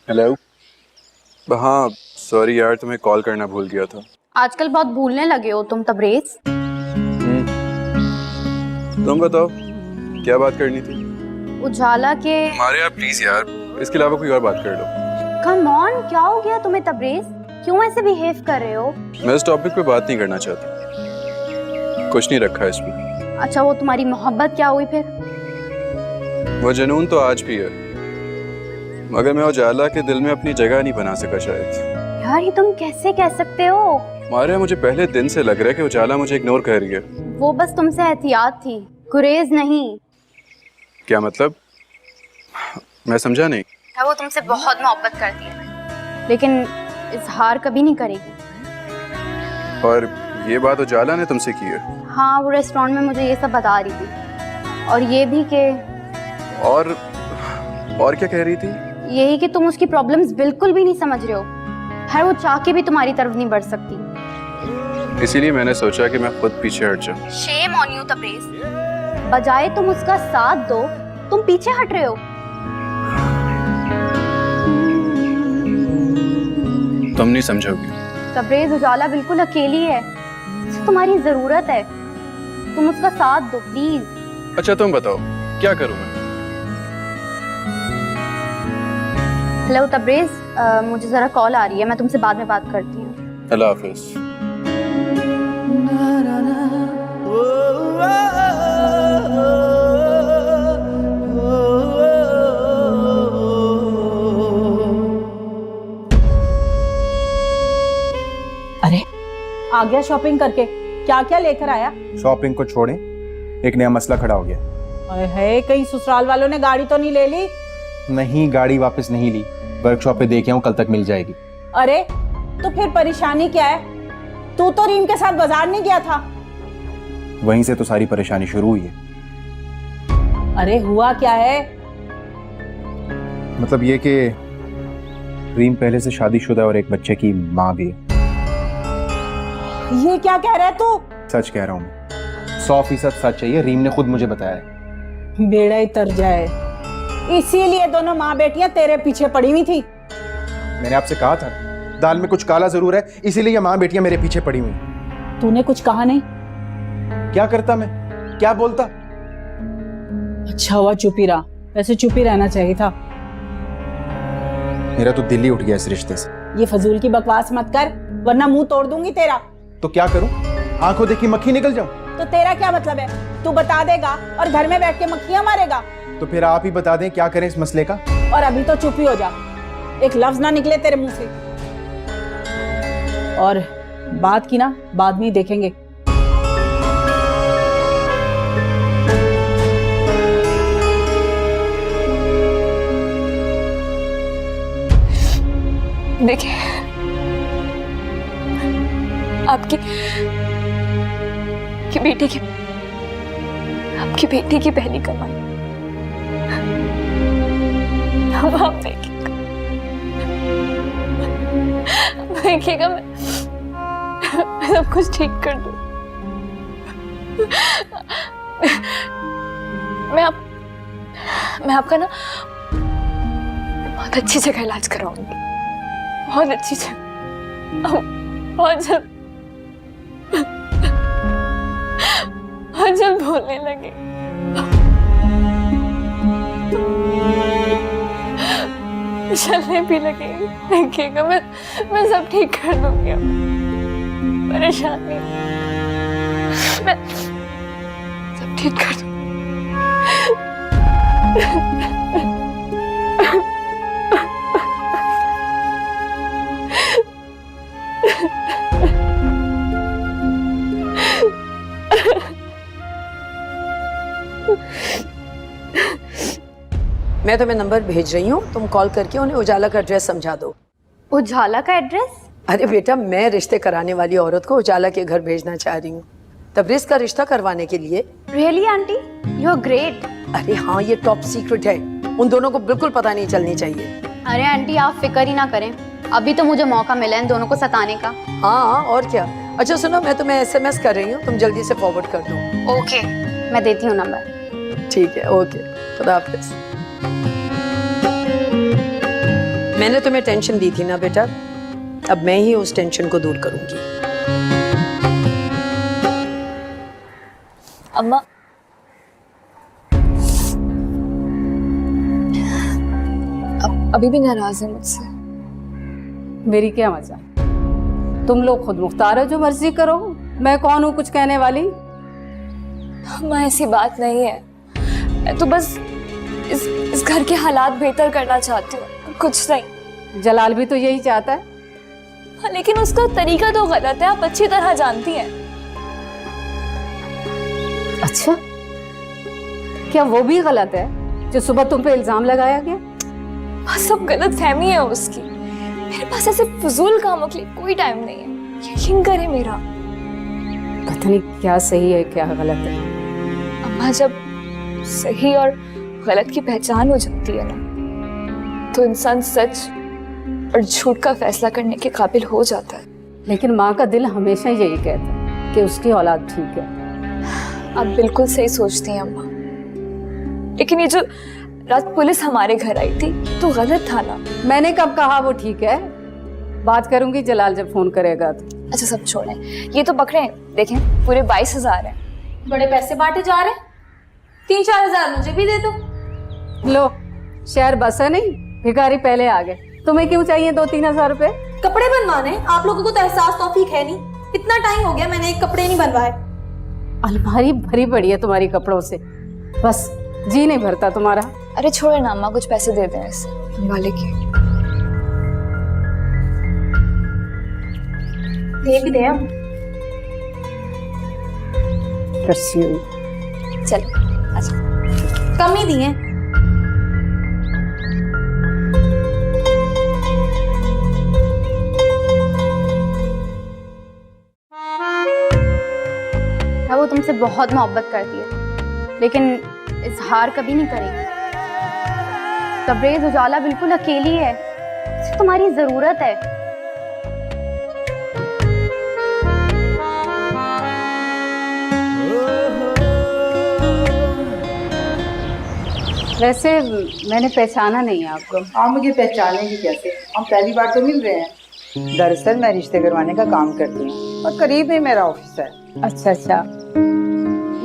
Hello. हाँ sorry यार, तुम्हें कॉल करना भूल गया था। आजकल बहुत भूलने लगे हो तुम तबरेज। तुम बताओ क्या बात करनी थी? उजाला के। हमारे यार प्लीज यार, इसके अलावा कोई और बात कर लो। कम ऑन, क्या हो गया तुम्हें तबरेज? क्यों ऐसे बिहेव कर रहे हो? मैं इस टॉपिक पे बात नहीं करना चाहती, कुछ नहीं रखा इसमें। अच्छा वो तुम्हारी मोहब्बत क्या हुई फिर? वो जुनून तो आज भी है, मगर मैं उजाला के दिल में अपनी जगह नहीं बना सका शायद। यार ये तुम कैसे कह सकते हो? मारे मुझे पहले दिन से लग रहा है कि उजाला मुझे इग्नोर कर रही है। वो बस तुमसे एहतियात थी, गुरेज नहीं। क्या मतलब? मैं समझा नहीं। वो तुमसे बहुत मोहब्बत करती है, लेकिन इजहार कभी नहीं करेगी। और ये बात उजाला ने तुमसे की है? हाँ, वो रेस्टोरेंट में मुझे ये सब बता रही थी, और ये भी कि और क्या कह रही थी? यही कि तुम उसकी प्रॉब्लम्स बिल्कुल भी नहीं समझ रहे हो। है वो चाह के भी तुम्हारी तरफ नहीं बढ़ सकती। इसीलिए मैंने सोचा कि मैं खुद पीछे हट जाऊं। शेम ऑन यू तबरेज, बजाय तुम उसका साथ दो तुम पीछे हट रहे हो। तुम नहीं समझोगी। तबरेज, उजाला बिल्कुल अकेली है, उसे तुम्हारी जरूरत है, तुम उसका साथ दो प्लीज। अच्छा तुम बताओ क्या करूं मैं? हेलो तबरेज, मुझे जरा कॉल आ रही है, मैं तुमसे बाद में बात करती हूँ। अल्लाह हाफिज। अरे आ गया शॉपिंग करके, क्या क्या लेकर आया? शॉपिंग को छोड़ें, एक नया मसला खड़ा हो गया। अरे है, कहीं ससुराल वालों ने गाड़ी तो नहीं ले ली? नहीं, गाड़ी वापस नहीं ली, वर्कशॉप पे देखे हूँ, कल तक मिल जाएगी। अरे तो फिर परेशानी क्या है? तू तो रीम के साथ बाजार नहीं गया था? वहीं से तो सारी परेशानी शुरू हुई है। अरे हुआ क्या है? मतलब ये कि रीम पहले से शादीशुदा और एक बच्चे की माँ भी है। ये क्या कह रहा है तू? सच कह रहा हूँ मैं, 100% सच है ये, रीम ने खुद मुझे बताया है। बेड़ा ही तर जाए, इसीलिए दोनों माँ बेटियां तेरे पीछे पड़ी हुई थी। मैंने आपसे कहा था दाल में कुछ काला जरूर है, इसीलिए ये माँ बेटियां मेरे पीछे पड़ी हुई। तूने कुछ कहा नहीं? क्या करता मैं, क्या बोलता? अच्छा हुआ चुप ही रहा, वैसे चुप ही रहना चाहिए था। मेरा तो दिल ही उठ गया इस रिश्ते से। ये फजूल की बकवास मत कर, वरना मुंह तोड़ दूंगी तेरा। तो क्या करूं, आंखों देखी मक्खी निकल जाऊं? तो तेरा क्या मतलब है? तू बता देगा और घर में बैठ के मक्खियां मारेगा? तो फिर आप ही बता दें क्या करें इस मसले का। और अभी तो चुप ही हो जा, एक लफ्ज ना निकले तेरे मुंह से। और बात की ना बाद में ही देखेंगे। देखिए, आपकी बेटी की पहली कमाई, अब आप देखिएगा, मैं सब कुछ ठीक कर दूँ। मैं आपका ना बहुत अच्छी जगह इलाज कराऊंगी, बहुत अच्छी जगह, बहुत जल्द बोलने लगे, चलने भी लगे। देखिएगा, मैं सब ठीक कर दूंगी, अब परेशान नहीं, मैं सब ठीक कर दूंगी। मैं तुम्हें नंबर भेज रही हूँ, तुम कॉल करके उन्हें उजाला का एड्रेस समझा दो। उजाला का एड्रेस? अरे बेटा, मैं रिश्ते कराने वाली औरत को उजाला के घर भेजना चाह रही हूँ, तबरेज का रिश्ता करवाने के लिए। Really aunty, you are great. अरे हाँ, ये टॉप सीक्रेट है, उन दोनों को बिल्कुल पता नहीं चलनी चाहिए। अरे आंटी आप फिक्र ही ना करें, अभी तो मुझे मौका मिला है इन दोनों को सताने का। हाँ और क्या। अच्छा सुनो, मैं तुम्हें SMS कर रही हूँ, तुम जल्दी से फॉरवर्ड कर दो। ओके, मैं देती हूँ नंबर। ठीक है, ओके, खुदा हाफिज। मैंने तुम्हें टेंशन दी थी ना बेटा, अब मैं ही उस टेंशन को दूर करूंगी। अम्मा, अभी भी नाराज है मुझसे? मेरी क्या मजा, तुम लोग खुद मुख्तार हो, जो मर्जी करो, मैं कौन हूँ कुछ कहने वाली। अम्मा ऐसी बात नहीं है, मैं तो बस इस घर के हालात बेहतर करना चाहती हूँ, कुछ नहीं। जलाल भी तो यही चाहता है। हाँ, लेकिन उसका तरीका तो गलत है, आप अच्छी तरह जानती हैं। अच्छा, क्या वो भी गलत है जो सुबह तुम पे इल्जाम लगाया गया? बस सब गलत फहमी है उसकी। मेरे पास ऐसे फजूल कामों के लिए कोई टाइम नहीं है, यकीन करे मेरा। पता नहीं क्या सही है क्या गलत है। अम्मा, जब सही और गलत की पहचान हो जाती है ना, तो इंसान सच और झूठ का फैसला करने के काबिल हो जाता है। लेकिन माँ का दिल हमेशा यही कहता है कि उसकी औलाद ठीक है। आप बिल्कुल सही सोचती हैं अम्मा, लेकिन ये जो रात पुलिस हमारे घर आई थी तो गलत था ना? मैंने कब कहा वो ठीक है? बात करूंगी जलाल जब फोन करेगा तो। अच्छा सब छोड़ें, ये तो पकड़े देखें, पूरे 22,000 हैं। बड़े पैसे बांटे जा रहे हैं, 3-4 हजार मुझे भी दे दो। लो, शहर बसा नहीं, भिखारी पहले आ गए। तुम्हें क्यों चाहिए 2-3 हजार रुपए? कपड़े बनवाने, आप लोगों को तो एहसास तौफीक है नहीं। इतना टाइम हो गया मैंने एक कपड़े नहीं बनवाए। अलमारी भरी पड़ी है तुम्हारी कपड़ों से, बस जी नहीं भरता तुम्हारा। अरे छोड़े ना अम्मा, कुछ पैसे दे दें इसे वाले के। दे भी दे हम। चल अच्छा, कम ही दिए। वो तुमसे बहुत मोहब्बत करती है, लेकिन इजहार कभी नहीं करेगी। तबरेज उजाला बिल्कुल अकेली है, उसे तुम्हारी जरूरत है। वैसे मैंने पहचाना नहीं आपको। आप मुझे पहचानेंगे कैसे? हम पहली बार तो मिल रहे हैं। दरअसल मैं रिश्ते करवाने का काम करती हूँ और करीब ही मेरा ऑफिस है। अच्छा अच्छा,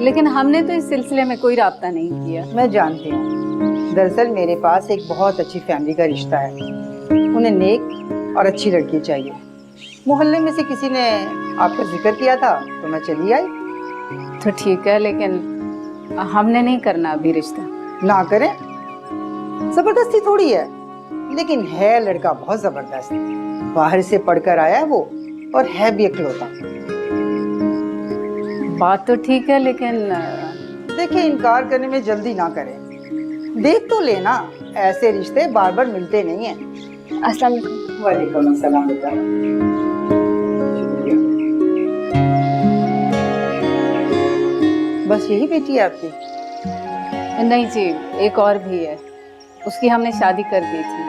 लेकिन हमने तो इस सिलसिले में कोई राब्ता नहीं किया। मैं जानती हूँ, दरअसल मेरे पास एक बहुत अच्छी फैमिली का रिश्ता है। उन्हें नेक और अच्छी लड़की चाहिए। मोहल्ले में से किसी ने आपका जिक्र किया था तो मैं चली आई। तो ठीक है, लेकिन हमने नहीं करना अभी रिश्ता। ना करें, जबरदस्ती थोड़ी है, लेकिन है लड़का बहुत जबरदस्त। बाहर से पढ़कर आया है वो, और है भी इकलौता। बात तो ठीक है, लेकिन देखिए, इनकार करने में जल्दी ना करें, देख तो लेना। ऐसे रिश्ते बार बार मिलते नहीं हैं। अस्सलाम वालेकुम। वालेकुम अस्सलाम बेटा। बस यही बेटी है आपकी? नहीं जी, एक और भी है, उसकी हमने शादी कर दी थी।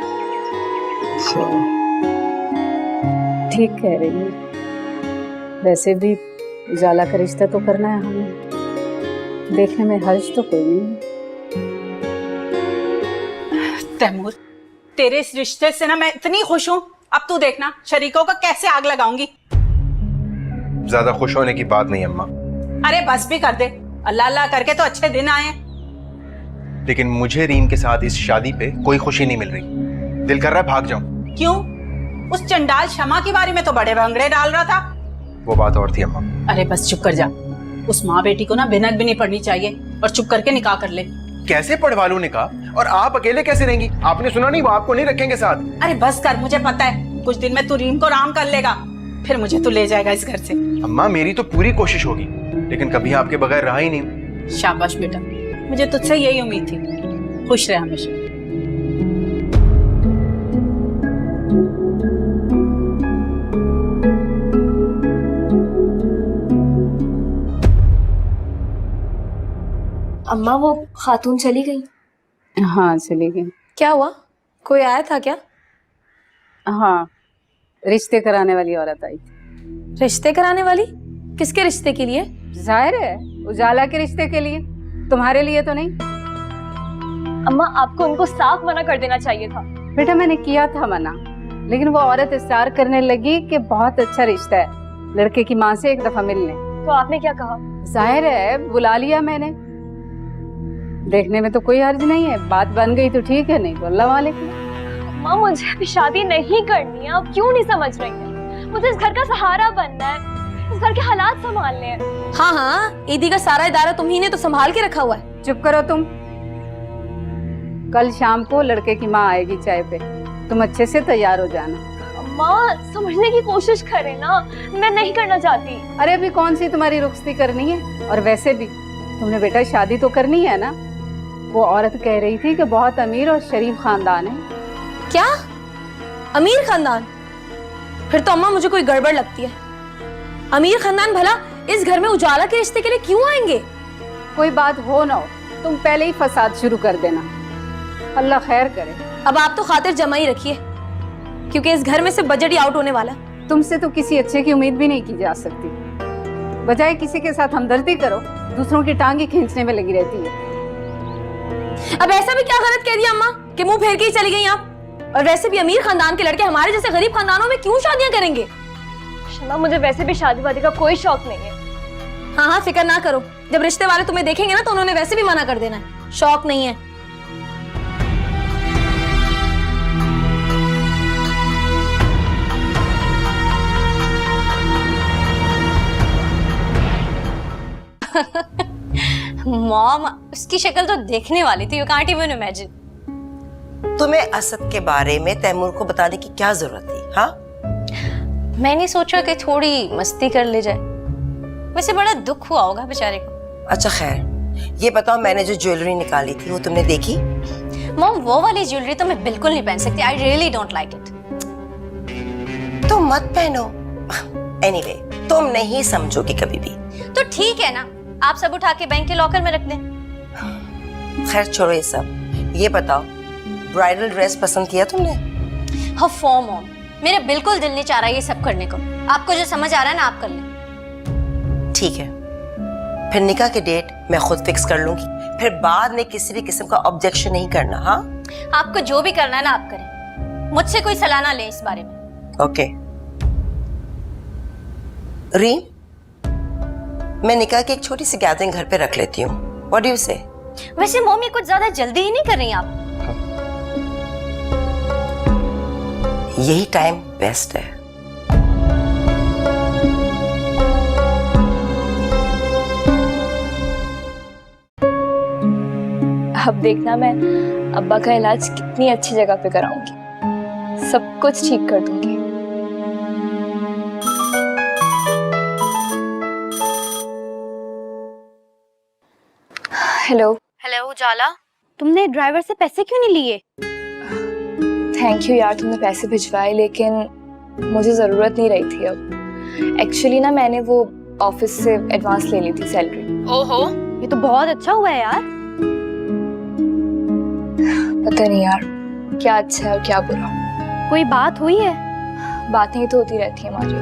ठीक कह रही है। वैसे भी उजाला का रिश्ता तो करना है हमें, देखने में हर्ज तो कोई नहीं। तैमूर, तेरे इस रिश्ते से ना मैं इतनी खुश हूँ, अब तू देखना शरीकों का कैसे आग लगाऊंगी। ज्यादा खुश होने की बात नहीं अम्मा। अरे बस भी कर दे, अल्लाह अल्लाह करके तो अच्छे दिन आए। लेकिन मुझे रीम के साथ इस शादी पे कोई खुशी नहीं मिल रही। दिल कर रहा है भाग जाऊं। क्यों? उस चंडाल शमा के बारे में तो बड़े भंगड़े डाल रहा था। वो बात और थी अम्मा। अरे बस चुप कर जा। उस माँ बेटी को ना भिनक भी नहीं पड़नी चाहिए, और चुप करके निकाह कर ले। कैसे पढ़वा लूं निकाह, और आप अकेले कैसे रहेंगी? आपने सुना नहीं, वो आपको नहीं रखेंगे साथ। अरे बस कर, मुझे पता है कुछ दिन में तू रीम को राम कर लेगा, फिर मुझे तू ले जाएगा इस घर से। अम्मा मेरी तो पूरी कोशिश होगी, लेकिन कभी आपके बगैर रहा ही नहीं। शाबाश बेटा, मुझे तुझसे यही उम्मीद थी। खुश रहे हमेशा। अम्मा, वो खातून चली गई? हाँ चली गई। क्या हुआ? कोई आया था क्या? हाँ, रिश्ते कराने वाली औरत आई थी। रिश्ते कराने वाली? किसके रिश्ते के लिए? जाहिर है उजाला के रिश्ते के लिए, तुम्हारे लिए तो नहीं। अम्मा, आपको उनको साफ मना कर देना चाहिए था। बेटा मैंने किया था मना, लेकिन वो औरत इस्रार करने लगी कि बहुत अच्छा रिश्ता है, लड़के की माँ से एक दफा मिलने। तो आपने क्या कहा? जाहिर है बुला लिया मैंने, देखने में तो कोई हर्ज नहीं है, बात बन गई तो ठीक है, नहीं तो अल्लाह वाले की। माँ मुझे अभी शादी नहीं करनी है, आप क्यों नहीं समझ रही हैं? मुझे इस घर का सहारा बनना है, इस घर के हालात संभालने हैं। हाँ हाँ, ईदी का सारा इदारा तुम्ही ने तो संभाल के रखा हुआ है। चुप करो तुम। कल शाम को लड़के की माँ आएगी चाय पे, तुम अच्छे से तैयार हो जाना। माँ समझने की कोशिश करें ना, मैं नहीं करना चाहती। अरे अभी कौन सी तुम्हारी रुखसती करनी है, और वैसे भी तुमने बेटा शादी तो करनी है ना। वो औरत कह रही थी कि बहुत अमीर और शरीफ खानदान है। क्या? अमीर खानदान? फिर तो अम्मा मुझे कोई गड़बड़ लगती है। अमीर खानदान भला इस घर में उजाला के रिश्ते के लिए क्यों आएंगे? कोई बात हो ना हो, तुम पहले ही फसाद शुरू कर देना, अल्लाह खैर करे। अब आप तो खातिर जमा ही रखिए, क्योंकि इस घर में से बजट ही आउट होने वाला। तुमसे तो किसी अच्छे की उम्मीद भी नहीं की जा सकती। बजाय किसी के साथ हमदर्दी करो, दूसरों की टांगे खींचने में लगी रहती है। अब ऐसा भी क्या गलत कह दिया अम्मा कि मुंह फेर के ही चली गई आप? और वैसे भी अमीर खानदान के लड़के हमारे जैसे गरीब खानदानों में क्यों शादियां करेंगे? शमा मुझे वैसे भी शादी वादी का कोई शौक नहीं है। हाँ हाँ फिक्र ना करो, जब रिश्ते वाले तुम्हें देखेंगे ना तो उन्होंने वैसे भी मना कर देना है, शौक नहीं है। मॉम, उसकी शक्ल तो देखने वाली थी, यू कांट इवन इमेजिन। तुम्हें असद के बारे में तैमूर को बताने की क्या जरूरत थी? हाँ, मैंने सोचा कि थोड़ी मस्ती कर ले जाए, वैसे बड़ा दुख हुआ होगा बेचारे को। अच्छा खैर, ये बताओ मैंने जो ज्वेलरी निकाली थी वो तुमने देखी? मॉम वो वाली ज्वेलरी तो मैं बिल्कुल नहीं पहन सकती, I really don't like it. तो मत पहनो। एनीवे, तुम नहीं समझोगी कभी भी। तो ठीक है ना, आप सब उठा के बैंक के लॉकर में रख दें। खैर छोड़ो ये सब, ये बताओ ब्राइडल ड्रेस पसंद किया तुमने? हाँ फॉर्म मॉम, मेरा बिल्कुल दिल नहीं चाह रहा ये सब करने को। आपको जो समझ आ रहा है ना आप कर लें। ठीक है, फिर निकाह की डेट मैं खुद फिक्स कर लूंगी, फिर बाद में किसी भी किस्म का ऑब्जेक्शन नहीं करना। हाँ, आपको जो भी करना है ना आप करें, मुझसे कोई सलाह ना लें इस बारे में। ओके रीम, मैं निकाह की एक छोटी सी गैदरिंग घर पे रख लेती हूँ, व्हाट डू यू से? वैसे मॉम ये कुछ ज्यादा जल्दी ही नहीं कर रही आप? यही टाइम बेस्ट है। अब देखना मैं अब्बा का इलाज कितनी अच्छी जगह पे कराऊंगी, सब कुछ ठीक कर दूंगी। हेलो। हेलो उजाला, तुमने ड्राइवर से पैसे क्यों नहीं लिए? थैंक यू यार, तुमने पैसे भिजवाए, लेकिन मुझे ज़रूरत नहीं रही थी अब। एक्चुअली ना मैंने वो ऑफिस से एडवांस ले ली थी सैलरी। ओहो, ये तो बहुत अच्छा हुआ है यार। पता नहीं यार क्या अच्छा है और क्या बुरा। कोई बात हुई है? बातें तो होती रहती है हमारी।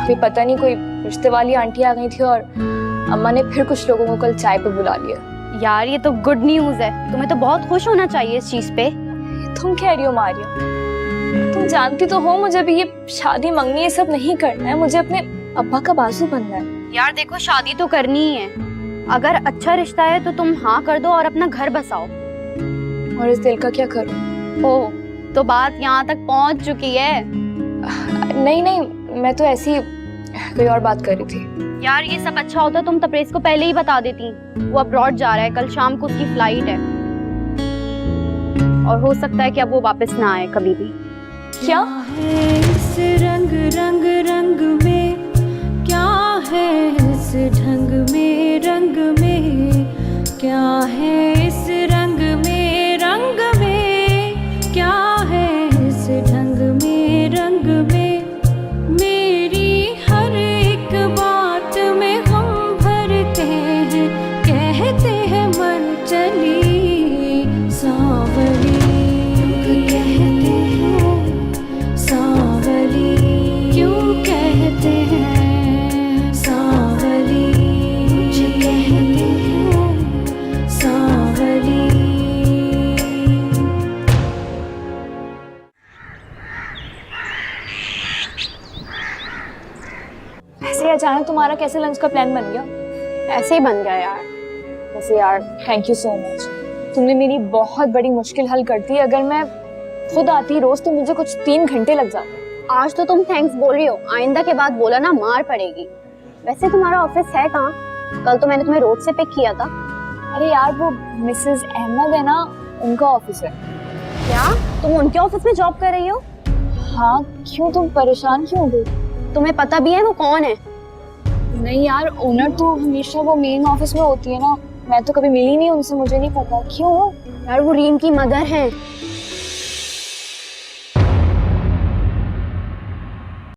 अभी पता नहीं कोई रिश्ते वाली आंटी आ गई थी और अम्मा ने फिर कुछ लोगों को कल चाय पे बुला लिया। यार ये तो गुड न्यूज़ है, तुम्हें तो बहुत खुश होना चाहिए इस चीज पे। तुम कह रही हो मारिया, तुम जानती तो हो मुझे भी ये शादी मंगनी ये सब नहीं करना है, मुझे अपने अब्बा का बाजू बनना है। यार देखो शादी तो करनी ही है, अगर अच्छा रिश्ता है तो तुम हाँ कर दो और अपना घर बसाओ। और इस दिल का क्या करूं? ओ, तो बात यहाँ तक पहुँच चुकी है। नहीं नहीं, मैं तो ऐसी कोई और बात कर रही थी। यार ये सब अच्छा होता तुम तबरेज को पहले ही बता देती। वो अब्रॉड जा रहा है, कल शाम को उसकी फ्लाइट है और हो सकता है कि अब वो वापस ना आए कभी भी। क्या इस रंग रंग रंग में, क्या है इस ढंग में रंग में, क्या है इस रंग में रंग में, क्या है इस ढंग में रंग में, मेरी हर एक बात में हम भरते हैं, कहते हैं मन चली सांवली, कहते हैं सांवली, क्यों कहते हैं सांवली, कहते हैं सांवली। हमारा कैसे लंच का प्लान बन गया? ऐसे ही बन गया यार। वैसे यार थैंक यू सो मच, तुमने मेरी बहुत बड़ी मुश्किल हल कर दी। अगर मैं खुद आती रोज तो मुझे कुछ 3 घंटे लग जाते। आज तो तुम थैंक्स बोल रही हो, आइंदा के बाद बोला ना मार पड़ेगी। वैसे तुम्हारा ऑफिस है कहाँ? कल तो मैंने तुम्हें रोड से पिक किया था। अरे यार वो मिसेस अहमद है ना, उनका ऑफिस है। क्या तुम उनके ऑफिस में जॉब कर रही हो? हाँ, क्यों तुम परेशान क्यों हो गई? तुम्हें पता भी है वो कौन है? नहीं यार, ओनर तो हमेशा वो मेन ऑफिस में होती है ना, मैं तो कभी मिली नहीं उनसे, मुझे नहीं पता। क्यों? यार वो रीम की मदर है।